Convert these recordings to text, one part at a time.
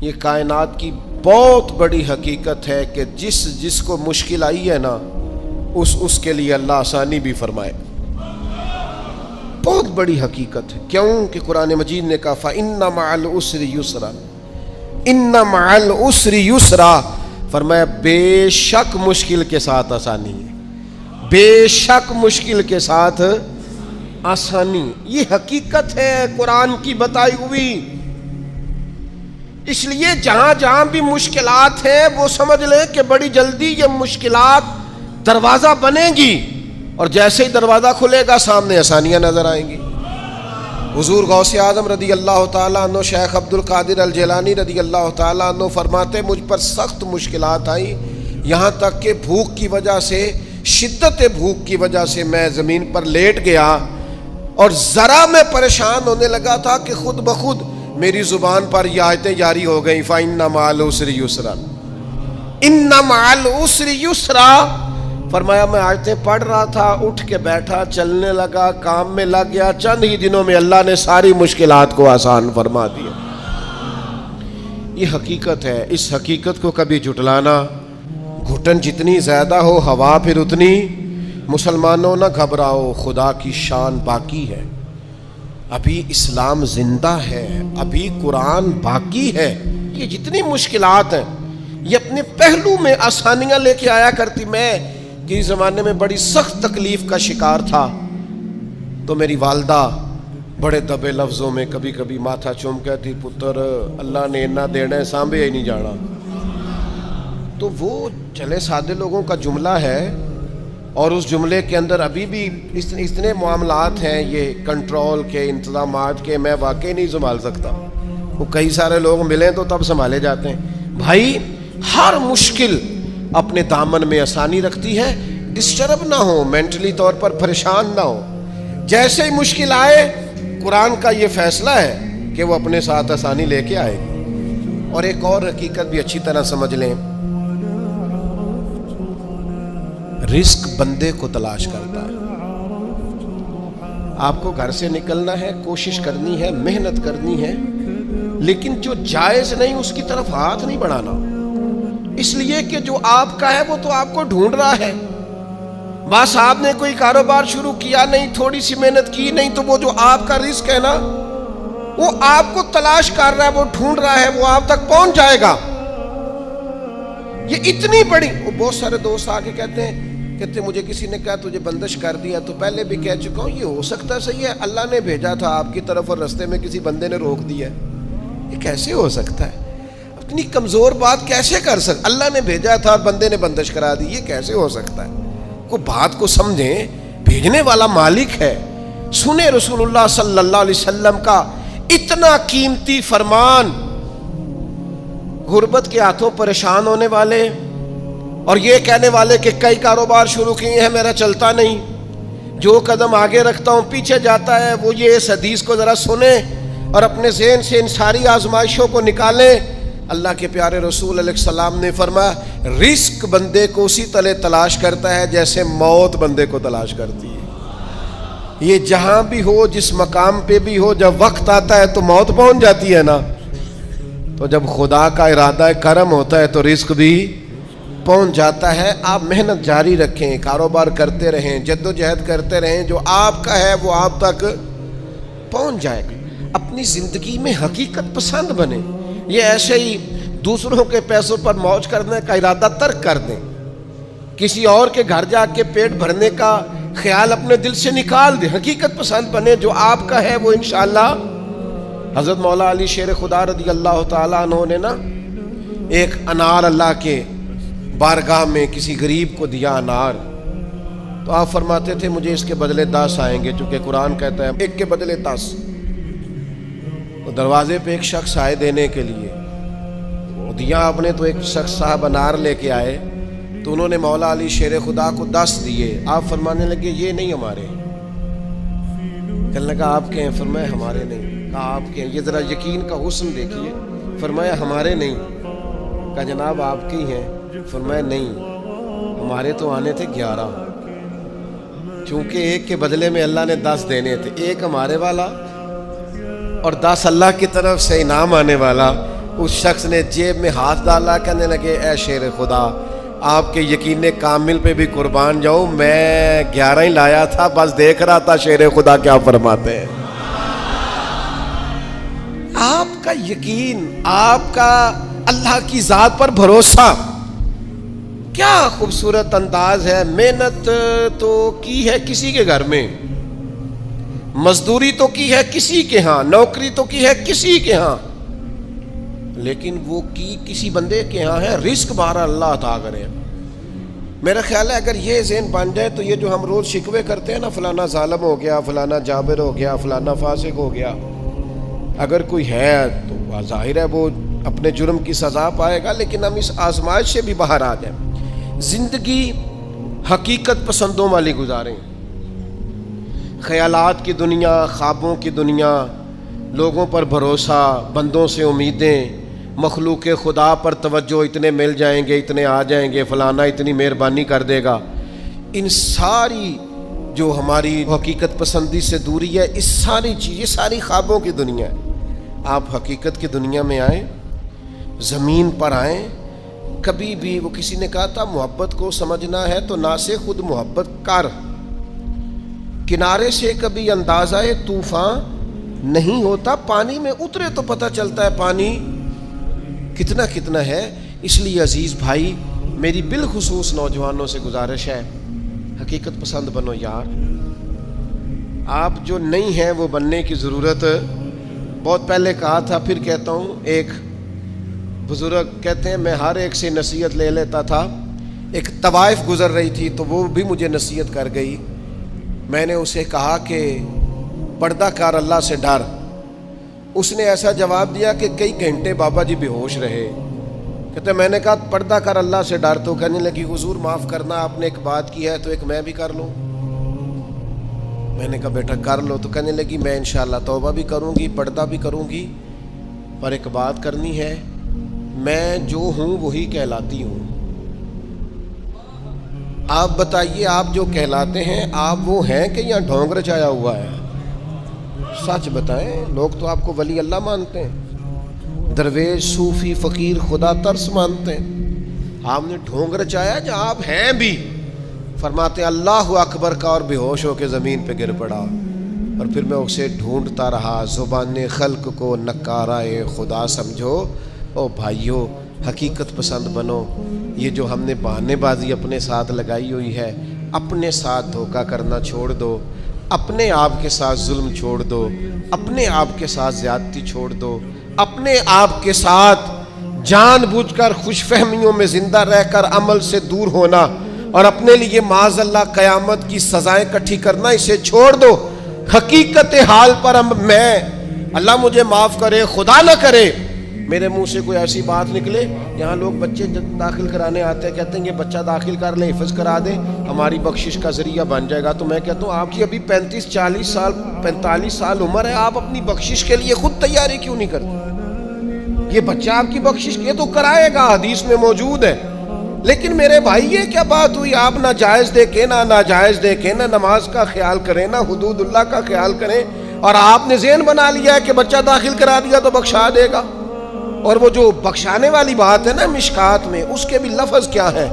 یہ کائنات کی بہت بڑی حقیقت ہے کہ جس کو مشکل آئی ہے نا اس کے لیے اللہ آسانی بھی فرمائے. بہت بڑی حقیقت ہے. کیوں کہ قرآن مجید نے کہا فَإِنَّ مَعَ الْعُسْرِ يُسْرًا إِنَّ مَعَ الْعُسْرِ يُسْرًا، فرمایا بے شک مشکل کے ساتھ آسانی ہے، بے شک مشکل کے ساتھ آسانی. یہ حقیقت ہے قرآن کی بتائی ہوئی. اس لیے جہاں جہاں بھی مشکلات ہیں وہ سمجھ لیں کہ بڑی جلدی یہ مشکلات دروازہ بنے گی، اور جیسے ہی دروازہ کھلے گا سامنے آسانیاں نظر آئیں گی. حضور غوث اعظم رضی اللہ تعالیٰ عنہ، شیخ عبد القادر الجیلانی رضی اللہ تعالیٰ عنہ فرماتے مجھ پر سخت مشکلات آئیں، یہاں تک کہ بھوک کی وجہ سے، شدت بھوک کی وجہ سے میں زمین پر لیٹ گیا، اور ذرا میں پریشان ہونے لگا تھا کہ خود بخود میری زبان پر یہ آیتیں جاری ہو گئیں فَإِنَّ مَعَ الْعُسْرِ يُسْرًا إِنَّ مَعَ الْعُسْرِ يُسْرًا. فرمایا میں آیتیں پڑھ رہا تھا، اٹھ کے بیٹھا، چلنے لگا، کام میں لگ گیا، چند ہی دنوں میں اللہ نے ساری مشکلات کو آسان فرما دیا. یہ حقیقت ہے. اس حقیقت کو کبھی جھٹلانا، گھٹن جتنی زیادہ ہو ہوا پھر اتنی. مسلمانوں نہ گھبراؤ، خدا کی شان باقی ہے، ابھی اسلام زندہ ہے، ابھی قرآن باقی ہے. یہ جتنی مشکلات ہیں یہ اپنے پہلو میں آسانیاں لے کے آیا کرتی. میں کسی زمانے میں بڑی سخت تکلیف کا شکار تھا، تو میری والدہ بڑے دبے لفظوں میں کبھی کبھی ماتھا چوم کہتی پتر اللہ نے اتنا دینا ہے سانبے ہی نہیں جانا. تو وہ چلے سادے لوگوں کا جملہ ہے، اور اس جملے کے اندر ابھی بھی اتنے معاملات ہیں یہ کنٹرول کے، انتظامات کے، میں واقعی نہیں سنبھال سکتا. وہ کئی سارے لوگ ملیں تو تب سنبھالے جاتے ہیں. بھائی ہر مشکل اپنے دامن میں آسانی رکھتی ہے. ڈسٹرب نہ ہو، مینٹلی طور پر پریشان نہ ہو. جیسے ہی مشکل آئے قرآن کا یہ فیصلہ ہے کہ وہ اپنے ساتھ آسانی لے کے آئے گی. اور ایک اور حقیقت بھی اچھی طرح سمجھ لیں، رزق بندے کو تلاش کرتا ہے. آپ کو گھر سے نکلنا ہے، کوشش کرنی ہے، محنت کرنی ہے، لیکن جو جائز نہیں اس کی طرف ہاتھ نہیں بڑھانا، اس لیے کہ جو آپ کا ہے وہ تو آپ کو ڈھونڈ رہا ہے. بس آپ نے کوئی کاروبار شروع کیا نہیں، تھوڑی سی محنت کی نہیں، تو وہ جو آپ کا رزق ہے نا وہ آپ کو تلاش کر رہا ہے، وہ ڈھونڈ رہا ہے، وہ آپ تک پہنچ جائے گا. یہ اتنی بڑی. وہ بہت سارے دوست آ کے کہتے ہیں مجھے کسی نے کہا تجھے بندش کر دیا، تو پہلے بھی کہہ چکا ہوں یہ ہو سکتا صحیح ہے اللہ نے بھیجا تھا آپ کی طرف اور رستے میں کسی بندے نے روک دیا. یہ کیسے ہو سکتا ہے؟ اتنی کمزور بات کیسے کر سکتا؟ اللہ نے بھیجا تھا بندے نے بندش کرا دی، یہ کیسے ہو سکتا ہے؟ کوئی بات کو سمجھیں، بھیجنے والا مالک ہے. سنیں رسول اللہ صلی اللہ علیہ وسلم کا اتنا قیمتی فرمان. غربت کے ہاتھوں پریشان ہونے والے اور یہ کہنے والے کہ کئی کاروبار شروع کیے ہیں میرا چلتا نہیں، جو قدم آگے رکھتا ہوں پیچھے جاتا ہے، وہ یہ اس حدیث کو ذرا سنیں اور اپنے ذہن سے ان ساری آزمائشوں کو نکالیں. اللہ کے پیارے رسول علیہ السلام نے فرمایا رزق بندے کو اسی طرح تلاش کرتا ہے جیسے موت بندے کو تلاش کرتی ہے. یہ جہاں بھی ہو، جس مقام پہ بھی ہو، جب وقت آتا ہے تو موت پہنچ جاتی ہے نا. تو جب خدا کا ارادہ کرم ہوتا ہے تو رزق بھی پہنچ جاتا ہے. آپ محنت جاری رکھیں، کاروبار کرتے رہیں، جد و جہد کرتے رہیں، جو آپ کا ہے وہ آپ تک پہنچ جائے گا. اپنی زندگی میں حقیقت پسند بنے. یہ ایسے ہی دوسروں کے پیسوں پر موج کرنے کا ارادہ ترک کر دیں، کسی اور کے گھر جا کے پیٹ بھرنے کا خیال اپنے دل سے نکال دیں. حقیقت پسند بنے، جو آپ کا ہے وہ انشاءاللہ. حضرت مولا علی شیر خدا رضی اللہ تعالیٰ عنہ نے نا ایک انار اللہ کے بارگاہ میں کسی غریب کو دیا انار، تو آپ فرماتے تھے مجھے اس کے بدلے 10 آئیں گے، چونکہ قرآن کہتا ہے ایک کے بدلے 10. تو دروازے پہ ایک شخص آئے دینے کے لیے، وہ دیا آپ نے، تو ایک شخص صاحب انار لے کے آئے، تو انہوں نے مولا علی شیر خدا کو 10 دیے. آپ فرمانے لگے یہ نہیں ہمارے. کہنے لگا آپ کے ہیں؟ فرمایا ہمارے نہیں. کہا آپ کے ہیں؟ یہ ذرا یقین کا حسن دیکھیے. فرمایا ہمارے نہیں. کہا جناب آپ کے ہی ہیں؟ فرمایا نہیں، ہمارے تو آنے تھے 11. چونکہ ایک کے بدلے میں اللہ نے 10 دینے تھے، ایک ہمارے والا اور 10 اللہ کی طرف سے انعام آنے والا. اس شخص نے جیب میں ہاتھ ڈالا, کہنے لگے اے شیر خدا, آپ کے یقین کامل پہ بھی قربان جاؤں, میں 11 ہی لایا تھا, بس دیکھ رہا تھا شیر خدا کیا فرماتے ہیں. آپ کا یقین, آپ کا اللہ کی ذات پر بھروسہ, کیا خوبصورت انداز ہے. محنت تو کی ہے کسی کے گھر میں, مزدوری تو کی ہے کسی کے ہاں, نوکری تو کی ہے کسی کے ہاں, لیکن وہ کی کسی بندے کے ہاں ہے, رزق بارہ اللہ عطا کرے. میرا خیال ہے اگر یہ ذہن بن جائے تو یہ جو ہم روز شکوے کرتے ہیں نا, فلانا ظالم ہو گیا, فلانا جابر ہو گیا, فلانا فاسق ہو گیا, اگر کوئی ہے تو ظاہر ہے وہ اپنے جرم کی سزا پائے گا, لیکن ہم اس آزمائش سے بھی باہر آ جائیں. زندگی حقیقت پسندوں والی گزاریں. خیالات کی دنیا, خوابوں کی دنیا, لوگوں پر بھروسہ, بندوں سے امیدیں, مخلوق خدا پر توجہ, اتنے مل جائیں گے, اتنے آ جائیں گے, فلانا اتنی مہربانی کر دے گا, ان ساری جو ہماری حقیقت پسندی سے دوری ہے, اس ساری چیز, یہ ساری خوابوں کی دنیا ہے. آپ حقیقت کی دنیا میں آئیں, زمین پر آئیں. کبھی بھی وہ کسی نے کہا تھا محبت کو سمجھنا ہے تو نہ سے خود محبت کر, کنارے سے کبھی اندازہ طوفان نہیں ہوتا, پانی میں اترے تو پتہ چلتا ہے پانی کتنا کتنا ہے. اس لیے عزیز بھائی, میری بالخصوص نوجوانوں سے گزارش ہے, حقیقت پسند بنو یار. آپ جو نہیں ہیں وہ بننے کی ضرورت, بہت پہلے کہا تھا, پھر کہتا ہوں. ایک بزرگ کہتے ہیں میں ہر ایک سے نصیحت لے لیتا تھا. ایک طوائف گزر رہی تھی تو وہ بھی مجھے نصیحت کر گئی. میں نے اسے کہا کہ پردہ کر, اللہ سے ڈر. اس نے ایسا جواب دیا کہ کئی گھنٹے بابا جی بے ہوش رہے. کہتے میں نے کہا پردہ کر, اللہ سے ڈر. تو کہنے لگی حضور معاف کرنا, آپ نے ایک بات کی ہے تو ایک میں بھی کر لوں. میں نے کہا بیٹا کر لو. تو کہنے لگی میں انشاءاللہ توبہ بھی کروں گی, پردہ بھی کروں گی, پر ایک بات کرنی ہے, میں جو ہوں وہی کہلاتی ہوں. آپ بتائیے آپ جو کہلاتے ہیں آپ وہ ہیں کہ یہاں ڈھونگ رچایا ہوا ہے؟ سچ بتائیں. لوگ تو آپ کو ولی اللہ مانتے ہیں, درویش, صوفی, فقیر, خدا ترس مانتے ہیں. آپ نے ڈھونگ رچایا جہاں آپ ہیں بھی. فرماتے اللہ اکبر کا اور بے ہوش ہو کے زمین پہ گر پڑا, اور پھر میں اسے ڈھونڈتا رہا. زبان خلق کو نکارائے خدا سمجھو. او بھائیو, حقیقت پسند بنو. یہ جو ہم نے بہانے بازی اپنے ساتھ لگائی ہوئی ہے, اپنے ساتھ دھوکہ کرنا چھوڑ دو, اپنے آپ کے ساتھ ظلم چھوڑ دو, اپنے آپ کے ساتھ زیادتی چھوڑ دو, اپنے آپ کے ساتھ جان بوجھ کر خوش فہمیوں میں زندہ رہ کر عمل سے دور ہونا اور اپنے لیے معاذ اللہ قیامت کی سزائیں اکٹھی کرنا, اسے چھوڑ دو. حقیقت حال پر میں, اللہ مجھے معاف کرے, خدا نہ کرے میرے منہ سے کوئی ایسی بات نکلے. یہاں لوگ بچے داخل کرانے آتے ہیں, کہتے ہیں یہ بچہ داخل کر لیں, حفظ کرا دیں, ہماری بخشش کا ذریعہ بن جائے گا. تو میں کہتا ہوں آپ کی ابھی 35-40 سال 45 سال عمر ہے, آپ اپنی بخشش کے لیے خود تیاری کیوں نہیں کرتے؟ یہ بچہ آپ کی بخشش کے تو کرائے گا, حدیث میں موجود ہے. لیکن میرے بھائی یہ کیا بات ہوئی, آپ نہ جائز دیکھیں نہ ناجائز دیکھیں, نہ نماز کا خیال کریں نہ حدود اللہ کا خیال کریں, اور آپ نے ذہن بنا لیا ہے کہ بچہ داخل کرا دیا تو بخشا دے گا. اور وہ جو بخشانے والی بات ہے نا مشکات میں, اس کے بھی لفظ کیا ہے؟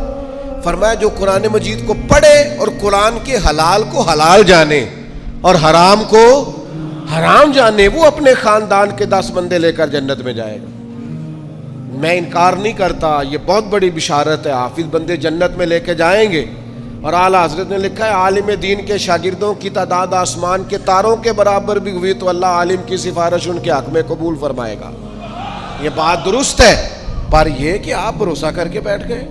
فرمایا جو قرآن مجید کو پڑھے اور قرآن کے حلال کو حلال جانے اور حرام کو حرام جانے, وہ اپنے خاندان کے 10 بندے لے کر جنت میں جائے گا. میں انکار نہیں کرتا, یہ بہت بڑی بشارت ہے, حافظ بندے جنت میں لے کے جائیں گے. اور اعلیٰ حضرت نے لکھا ہے عالم دین کے شاگردوں کی تعداد آسمان کے تاروں کے برابر بھی ہوئی تو اللہ عالم کی سفارش ان کے حق میں قبول فرمائے گا. یہ بات درست ہے, پر یہ کہ آپ بھروسہ کر کے بیٹھ گئے.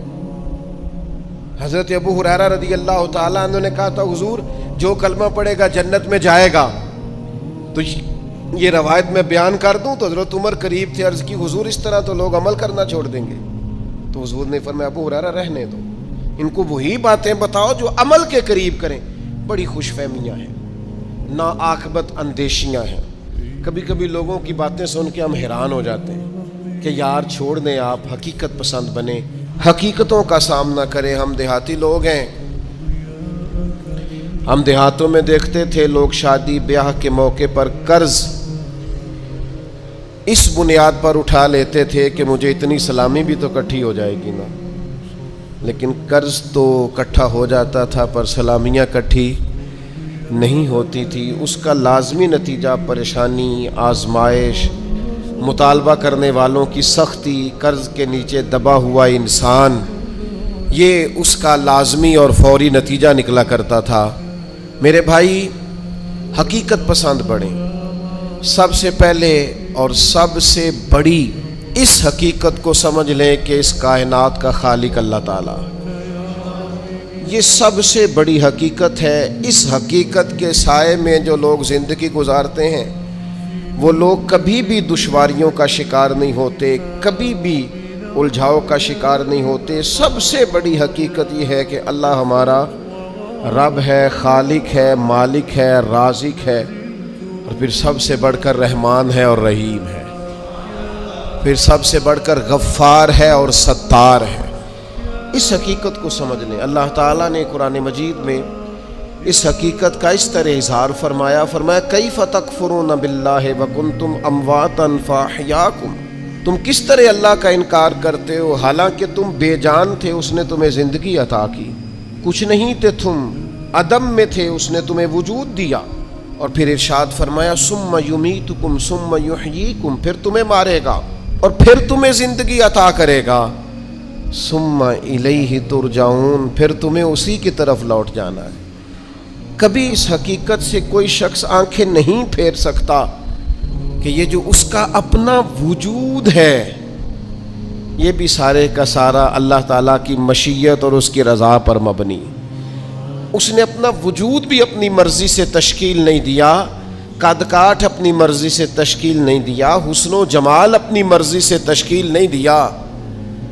حضرت ابو ہریرہ رضی اللہ تعالیٰ عنہ نے کہا تھا حضور جو کلمہ پڑھے گا جنت میں جائے گا. تو یہ روایت میں بیان کر دوں تو حضرت عمر قریب تھے, عرض کی حضور اس طرح تو لوگ عمل کرنا چھوڑ دیں گے. تو حضور نے فرمایا ابو ہریرہ رہنے دو, ان کو وہی باتیں بتاؤ جو عمل کے قریب کریں. بڑی خوش فہمیاں ہیں, نا عاقبت اندیشیاں ہیں. کبھی کبھی لوگوں کی باتیں سن کے ہم حیران ہو جاتے ہیں کہ یار چھوڑ دیں, آپ حقیقت پسند بنیں, حقیقتوں کا سامنا کریں. ہم دیہاتی لوگ ہیں, ہم دیہاتوں میں دیکھتے تھے لوگ شادی بیاہ کے موقع پر قرض اس بنیاد پر اٹھا لیتے تھے کہ مجھے اتنی سلامی بھی تو اکٹھی ہو جائے گی نا، لیکن قرض تو اکٹھا ہو جاتا تھا پر سلامیاں اکٹھی نہیں ہوتی تھی۔ اس کا لازمی نتیجہ پریشانی، آزمائش، مطالبہ کرنے والوں کی سختی، قرض کے نیچے دبا ہوا انسان، یہ اس کا لازمی اور فوری نتیجہ نکلا کرتا تھا۔ میرے بھائی، حقیقت پسند بڑھیں۔ سب سے پہلے اور سب سے بڑی اس حقیقت کو سمجھ لیں کہ اس کائنات کا خالق اللہ تعالیٰ، یہ سب سے بڑی حقیقت ہے۔ اس حقیقت کے سائے میں جو لوگ زندگی گزارتے ہیں وہ لوگ کبھی بھی دشواریوں کا شکار نہیں ہوتے، کبھی بھی الجھاؤ کا شکار نہیں ہوتے۔ سب سے بڑی حقیقت یہ ہے کہ اللہ ہمارا رب ہے، خالق ہے، مالک ہے، رازق ہے، اور پھر سب سے بڑھ کر رحمان ہے اور رحیم ہے، پھر سب سے بڑھ کر غفار ہے اور ستار ہے۔ اس حقیقت کو سمجھ لیں۔ اللہ تعالیٰ نے قرآن مجید میں اس حقیقت کا اس طرح اظہار فرمایا، کیف تکفرون باللہ وکنتم امواتا فاحیاکم، تم کس طرح اللہ کا انکار کرتے ہو حالانکہ تم بے جان تھے، اس نے تمہیں زندگی عطا کی، کچھ نہیں تھے تم، عدم میں تھے، اس نے تمہیں وجود دیا، اور پھر ارشاد فرمایا ثم یمیتکم ثم یحییکم، پھر تمہیں مارے گا اور پھر تمہیں زندگی عطا کرے گا، ثم الیہ ترجعون، پھر تمہیں اسی کی طرف لوٹ جانا ہے۔ کبھی اس حقیقت سے کوئی شخص آنکھیں نہیں پھیر سکتا کہ یہ جو اس کا اپنا وجود ہے یہ بھی سارے کا سارا اللہ تعالیٰ کی مشیت اور اس کی رضا پر مبنی۔ اس نے اپنا وجود بھی اپنی مرضی سے تشکیل نہیں دیا، قد کاٹ اپنی مرضی سے تشکیل نہیں دیا، حسن و جمال اپنی مرضی سے تشکیل نہیں دیا،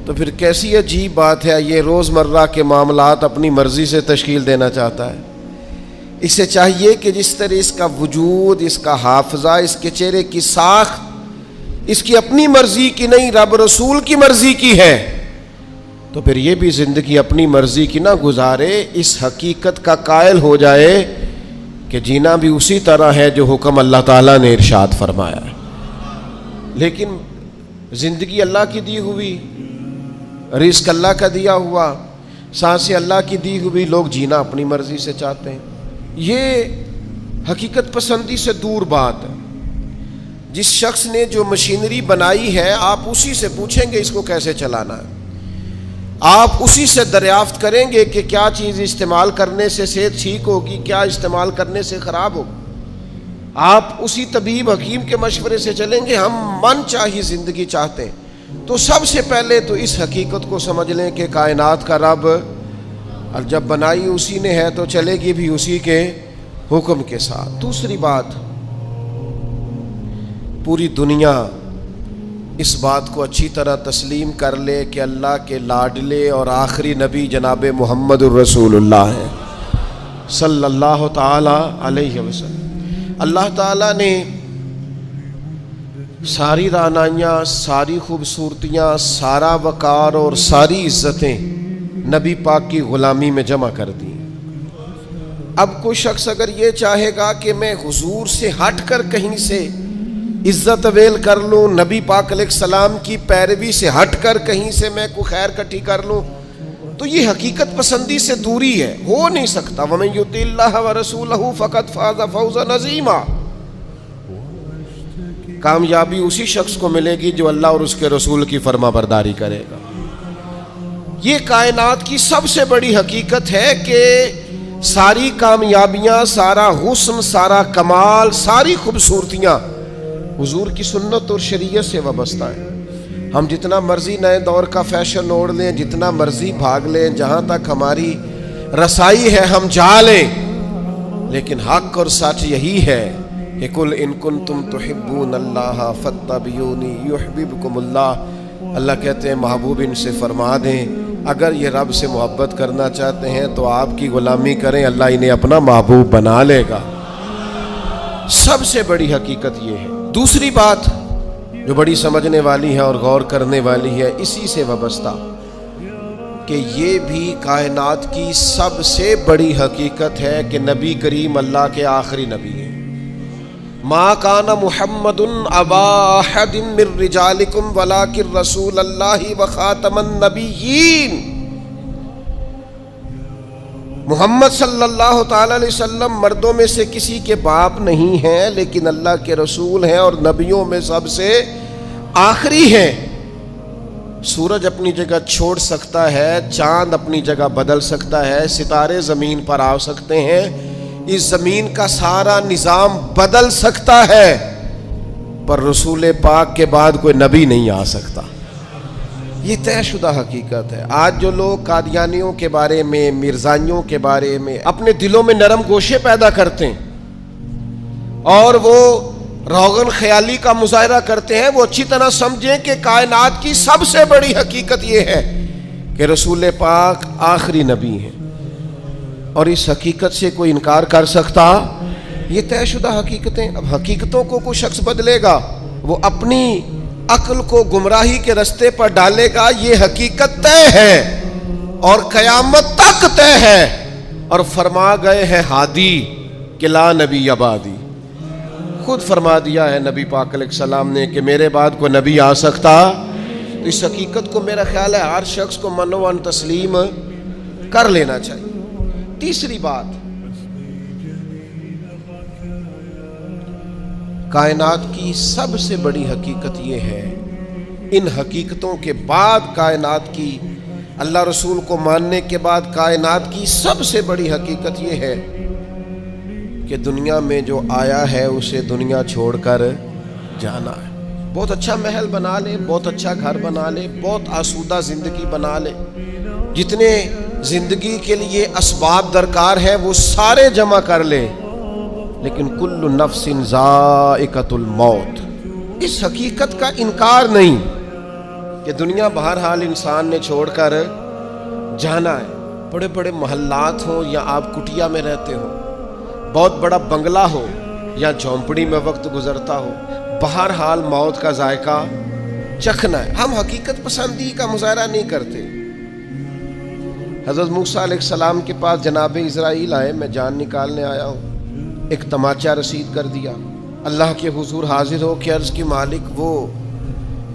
تو پھر کیسی عجیب بات ہے یہ روزمرہ کے معاملات اپنی مرضی سے تشکیل دینا چاہتا ہے۔ اسے چاہیے کہ جس طرح اس کا وجود، اس کا حافظہ، اس کے چہرے کی ساخت اس کی اپنی مرضی کی نہیں، رب رسول کی مرضی کی ہے، تو پھر یہ بھی زندگی اپنی مرضی کی نہ گزارے، اس حقیقت کا قائل ہو جائے کہ جینا بھی اسی طرح ہے جو حکم اللہ تعالیٰ نے ارشاد فرمایا ہے۔ لیکن زندگی اللہ کی دی ہوئی، رزق اللہ کا دیا ہوا، سانسیں اللہ کی دی ہوئی، لوگ جینا اپنی مرضی سے چاہتے ہیں۔ یہ حقیقت پسندی سے دور بات ہے۔ جس شخص نے جو مشینری بنائی ہے آپ اسی سے پوچھیں گے اس کو کیسے چلانا ہے، آپ اسی سے دریافت کریں گے کہ کیا چیز استعمال کرنے سے صحت ٹھیک ہوگی، کیا استعمال کرنے سے خراب ہوگی، آپ اسی طبیب حکیم کے مشورے سے چلیں گے۔ ہم من چاہی زندگی چاہتے ہیں تو سب سے پہلے تو اس حقیقت کو سمجھ لیں کہ کائنات کا رب، اور جب بنائی اسی نے ہے تو چلے گی بھی اسی کے حکم کے ساتھ۔ دوسری بات، پوری دنیا اس بات کو اچھی طرح تسلیم کر لے کہ اللہ کے لاڈلے اور آخری نبی جناب محمد الرسول اللہ ہیں صلی اللہ تعالی علیہ وسلم۔ اللہ تعالیٰ نے ساری رعنائیاں، ساری خوبصورتیاں، سارا وقار اور ساری عزتیں نبی پاک کی غلامی میں جمع کر دی۔ اب کوئی شخص اگر یہ چاہے گا کہ میں حضور سے ہٹ کر کہیں سے عزت اویل کر لوں، نبی پاک علیہ السلام کی پیروی سے ہٹ کر کہیں سے میں کوئی خیر کٹھی کر لوں، تو یہ حقیقت پسندی سے دوری ہے، ہو نہیں سکتا۔ وَمَن يُطِعِ اللَّهَ وَرَسُولَهُ فَقَدْ فَازَ فَوْزًا عَظِيمًا۔ کامیابی اسی شخص کو ملے گی جو اللہ اور اس کے رسول کی فرما برداری کرے گا۔ یہ کائنات کی سب سے بڑی حقیقت ہے کہ ساری کامیابیاں، سارا حسن، سارا کمال، ساری خوبصورتیاں حضور کی سنت اور شریعت سے وابستہ ہے۔ ہم جتنا مرضی نئے دور کا فیشن اوڑھ لیں، جتنا مرضی بھاگ لیں، جہاں تک ہماری رسائی ہے ہم جا لیں، لیکن حق اور سچ یہی ہے کہ قل ان کنتم تحبون اللہ فاتبعونی یحببکم اللہ۔ اللہ کہتے ہیں محبوب ان سے فرما دیں اگر یہ رب سے محبت کرنا چاہتے ہیں تو آپ کی غلامی کریں، اللہ انہیں اپنا محبوب بنا لے گا۔ سب سے بڑی حقیقت یہ ہے۔ دوسری بات جو بڑی سمجھنے والی ہے اور غور کرنے والی ہے، اسی سے وابستہ کہ یہ بھی کائنات کی سب سے بڑی حقیقت ہے کہ نبی کریم اللہ کے آخری نبی ہیں۔ ما کان محمد ابا احد من رجالکم ولکن رسول اللہ وخاتم النبیین. محمد صلی اللہ تعالی علیہ وسلم مردوں میں سے کسی کے باپ نہیں ہیں لیکن اللہ کے رسول ہیں اور نبیوں میں سب سے آخری ہیں. سورج اپنی جگہ چھوڑ سکتا ہے، چاند اپنی جگہ بدل سکتا ہے، ستارے زمین پر آ سکتے ہیں، اس زمین کا سارا نظام بدل سکتا ہے، پر رسول پاک کے بعد کوئی نبی نہیں آ سکتا. یہ طے شدہ حقیقت ہے. آج جو لوگ قادیانیوں کے بارے میں، مرزائیوں کے بارے میں اپنے دلوں میں نرم گوشے پیدا کرتے ہیں اور وہ روغن خیالی کا مظاہرہ کرتے ہیں، وہ اچھی طرح سمجھیں کہ کائنات کی سب سے بڑی حقیقت یہ ہے کہ رسول پاک آخری نبی ہیں، اور اس حقیقت سے کوئی انکار کر سکتا؟ یہ طے شدہ حقیقتیں. اب حقیقتوں کو کوئی شخص بدلے گا، وہ اپنی عقل کو گمراہی کے رستے پر ڈالے گا. یہ حقیقت طے ہے اور قیامت تک طے ہے. اور فرما گئے ہیں ہادی کہ لا نبی بعدی. خود فرما دیا ہے نبی پاک علیہ السلام نے کہ میرے بعد کوئی نبی آ سکتا. تو اس حقیقت کو میرا خیال ہے ہر شخص کو منوان تسلیم کر لینا چاہیے. تیسری بات، کائنات کی سب سے بڑی حقیقت یہ ہے، ان حقیقتوں کے بعد کائنات کی، اللہ رسول کو ماننے کے بعد کائنات کی سب سے بڑی حقیقت یہ ہے کہ دنیا میں جو آیا ہے اسے دنیا چھوڑ کر جانا ہے. بہت اچھا محل بنا لے، بہت اچھا گھر بنا لے، بہت آسودہ زندگی بنا لے، جتنے زندگی کے لیے اسباب درکار ہیں وہ سارے جمع کر لے، لیکن کل نفس ذائقۃ الموت. اس حقیقت کا انکار نہیں کہ دنیا بہرحال انسان نے چھوڑ کر جانا ہے. بڑے بڑے محلات ہوں یا آپ کٹیا میں رہتے ہو، بہت بڑا بنگلہ ہو یا جھونپڑی میں وقت گزرتا ہو، بہرحال موت کا ذائقہ چکھنا ہے. ہم حقیقت پسندی کا مظاہرہ نہیں کرتے. حضرت موسیٰ علیہ السلام کے پاس جناب اسرائیل آئے، میں جان نکالنے آیا ہوں، ایک تماچہ رسید کر دیا. اللہ کے حضور حاضر ہو کے عرض کی مالک وہ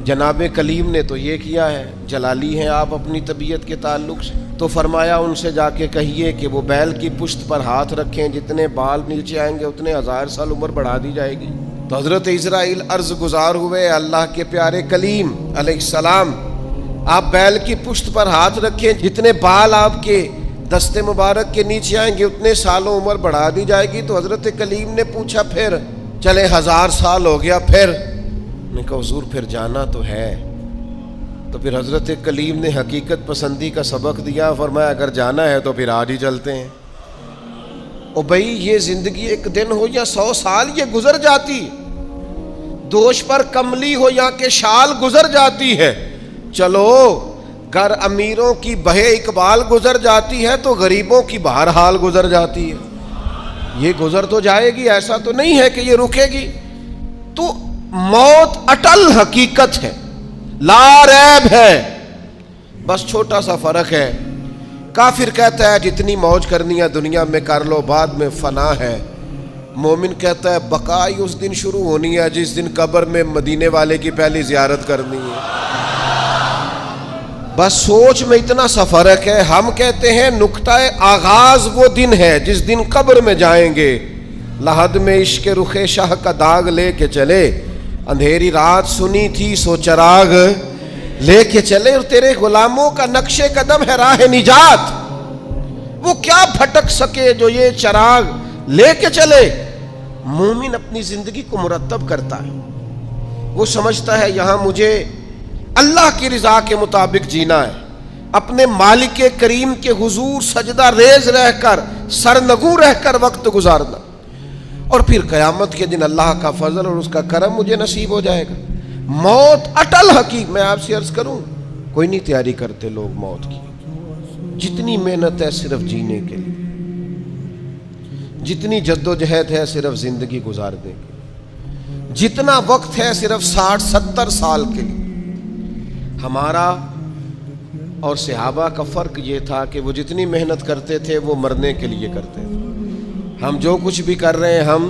جناب کلیم نے تو یہ کیا ہے، جلالی ہیں آپ اپنی طبیعت کے تعلق سے. تو فرمایا ان سے جا کے کہیے کہ وہ بیل کی پشت پر ہاتھ رکھیں، جتنے بال نیچے آئیں گے اتنے 1000 سال عمر بڑھا دی جائے گی. تو حضرت اسرائیل عرض گزار ہوئے، اللہ کے پیارے کلیم علیہ السلام آپ بیل کی پشت پر ہاتھ رکھیں، جتنے بال آپ کے دست مبارک کے نیچے آئیں گے اتنے سالوں عمر بڑھا دی جائے گی. تو حضرت کلیم نے پوچھا پھر چلے 1000 سال ہو گیا پھر؟ نے کہا حضور پھر جانا تو ہے. تو پھر حضرت کلیم نے حقیقت پسندی کا سبق دیا، فرمایا اگر جانا ہے تو پھر آج ہی چلتے ہیں. او بھائی یہ زندگی ایک دن ہو یا 100 سال یہ گزر جاتی، دوش پر کملی ہو یا کہ شال گزر جاتی ہے. چلو گر امیروں کی بہے اقبال گزر جاتی ہے تو غریبوں کی بہرحال گزر جاتی ہے. یہ گزر تو جائے گی، ایسا تو نہیں ہے کہ یہ رکے گی. تو موت اٹل حقیقت ہے، لا ریب ہے. بس چھوٹا سا فرق ہے، کافر کہتا ہے جتنی موج کرنی ہے دنیا میں کر لو، بعد میں فنا ہے. مومن کہتا ہے بقا ہی اس دن شروع ہونی ہے جس دن قبر میں مدینے والے کی پہلی زیارت کرنی ہے. بس سوچ میں اتنا سا فرق ہے. ہم کہتے ہیں نقطہ آغاز وہ دن ہے جس دن قبر میں جائیں گے، لحد میں عشق رخ شاہ کا داغ لے کے چلے، اندھیری رات سنی تھی سو چراغ لے کے چلے. اور تیرے غلاموں کا نقش قدم ہے راہ نجات، وہ کیا بھٹک سکے جو یہ چراغ لے کے چلے. مومن اپنی زندگی کو مرتب کرتا ہے، وہ سمجھتا ہے یہاں مجھے اللہ کی رضا کے مطابق جینا ہے، اپنے مالک کریم کے حضور سجدہ ریز رہ کر، سرنگوں رہ کر وقت گزارنا، اور پھر قیامت کے دن اللہ کا فضل اور اس کا کرم مجھے نصیب ہو جائے گا. موت اٹل حقیقت. میں آپ سے عرض کروں کوئی نہیں تیاری کرتے لوگ موت کی. جتنی محنت ہے صرف جینے کے لیے، جتنی جد و جہد ہے صرف زندگی گزارنے کے لیے، جتنا وقت ہے صرف 60-70 سال کے لیے. ہمارا اور صحابہ کا فرق یہ تھا کہ وہ جتنی محنت کرتے تھے وہ مرنے کے لیے کرتے تھے. ہم جو کچھ بھی کر رہے ہیں ہم